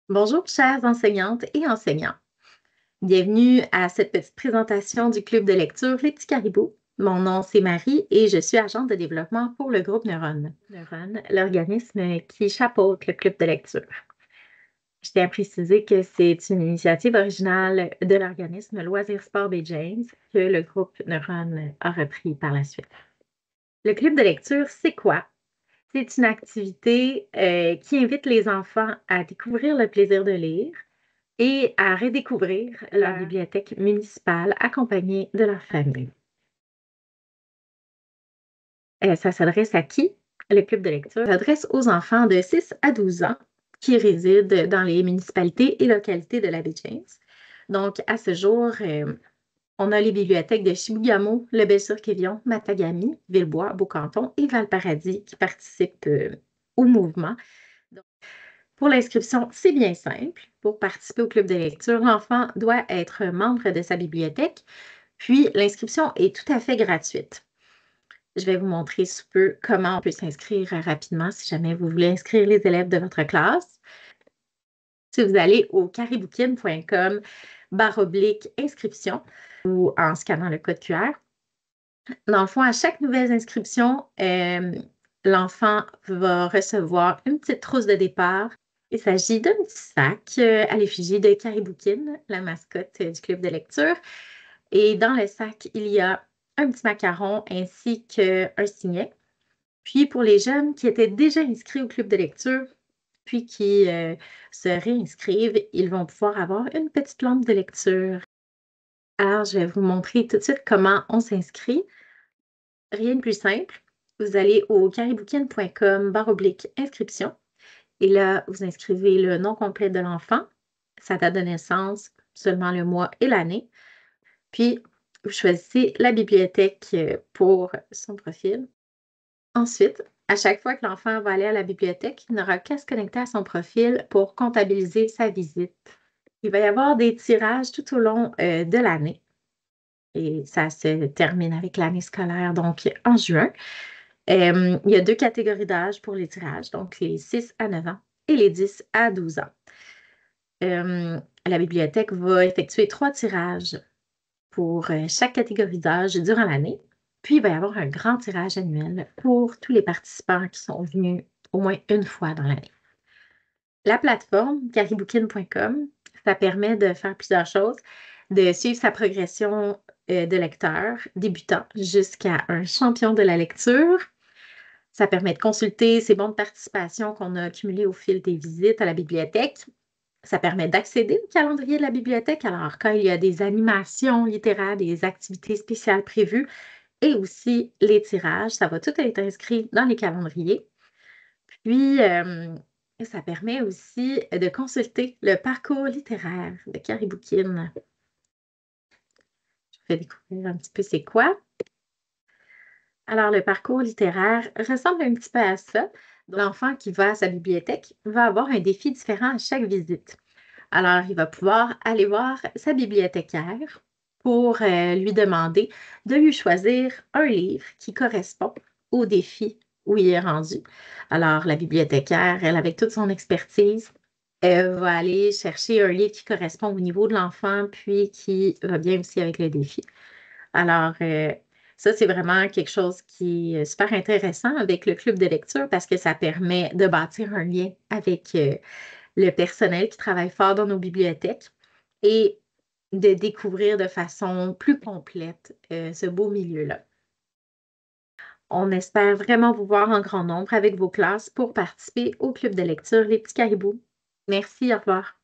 Bonjour, chères enseignantes et enseignants. Bienvenue à cette petite présentation du club de lecture Les Petits Caribous. Mon nom, c'est Marie et je suis agente de développement pour le groupe Neuron. Neuron, l'organisme qui chapeaute le club de lecture. Je tiens à préciser que c'est une initiative originale de l'organisme Loisirs Sport Bay James que le groupe Neuron a repris par la suite. Le club de lecture, c'est quoi? C'est une activité qui invite les enfants à découvrir le plaisir de lire et à redécouvrir leur bibliothèque municipale accompagnée de leur famille. Ça s'adresse à qui? Le club de lecture s'adresse aux enfants de 6 à 12 ans qui résident dans les municipalités et localités de la baie James. Donc, à ce jour, on a les bibliothèques de Chibougamau, Le Bel-Sur-Quévillon, Matagami, Villebois, Beaucanton et Valparadis qui participent au mouvement. Donc, pour l'inscription, c'est bien simple. Pour participer au club de lecture, l'enfant doit être membre de sa bibliothèque, puis l'inscription est tout à fait gratuite. Je vais vous montrer sous peu comment on peut s'inscrire rapidement si jamais vous voulez inscrire les élèves de votre classe. Si vous allez au cariboukin.com/inscription ou en scannant le code QR, dans le fond, à chaque nouvelle inscription, l'enfant va recevoir une petite trousse de départ. Il s'agit d'un petit sac à l'effigie de Cariboukin, la mascotte du club de lecture. Et dans le sac, il y a un petit macaron ainsi qu'un signet. Puis pour les jeunes qui étaient déjà inscrits au club de lecture, puis qui se réinscrivent, ils vont pouvoir avoir une petite lampe de lecture. Alors, je vais vous montrer tout de suite comment on s'inscrit. Rien de plus simple. Vous allez au cariboukin.com/inscription et là, vous inscrivez le nom complet de l'enfant, sa date de naissance, seulement le mois et l'année. Puis, vous choisissez la bibliothèque pour son profil. Ensuite, à chaque fois que l'enfant va aller à la bibliothèque, il n'aura qu'à se connecter à son profil pour comptabiliser sa visite. Il va y avoir des tirages tout au long de l'année et ça se termine avec l'année scolaire, donc en juin. Il y a 2 catégories d'âge pour les tirages, donc les 6 à 9 ans et les 10 à 12 ans. La bibliothèque va effectuer 3 tirages pour chaque catégorie d'âge durant l'année. Puis, il va y avoir un grand tirage annuel pour tous les participants qui sont venus au moins une fois dans l'année. La plateforme cariboukin.com, ça permet de faire plusieurs choses, de suivre sa progression de lecteur débutant jusqu'à un champion de la lecture. Ça permet de consulter ses bons de participation qu'on a accumulés au fil des visites à la bibliothèque. Ça permet d'accéder au calendrier de la bibliothèque. Alors, quand il y a des animations littéraires, des activités spéciales prévues et aussi les tirages, ça va tout être inscrit dans les calendriers. Puis, ça permet aussi de consulter le parcours littéraire de Cariboukin. Je vous fais découvrir un petit peu c'est quoi. Alors, le parcours littéraire ressemble un petit peu à ça. L'enfant qui va à sa bibliothèque va avoir un défi différent à chaque visite. Alors, il va pouvoir aller voir sa bibliothécaire pour lui demander de lui choisir un livre qui correspond au défi où il est rendu. Alors, la bibliothécaire, elle, avec toute son expertise, elle va aller chercher un livre qui correspond au niveau de l'enfant, puis qui va bien aussi avec le défi. Alors, ça, c'est vraiment quelque chose qui est super intéressant avec le club de lecture parce que ça permet de bâtir un lien avec le personnel qui travaille fort dans nos bibliothèques et de découvrir de façon plus complète ce beau milieu-là. On espère vraiment vous voir en grand nombre avec vos classes pour participer au club de lecture Les Petits Caribous. Merci, au revoir.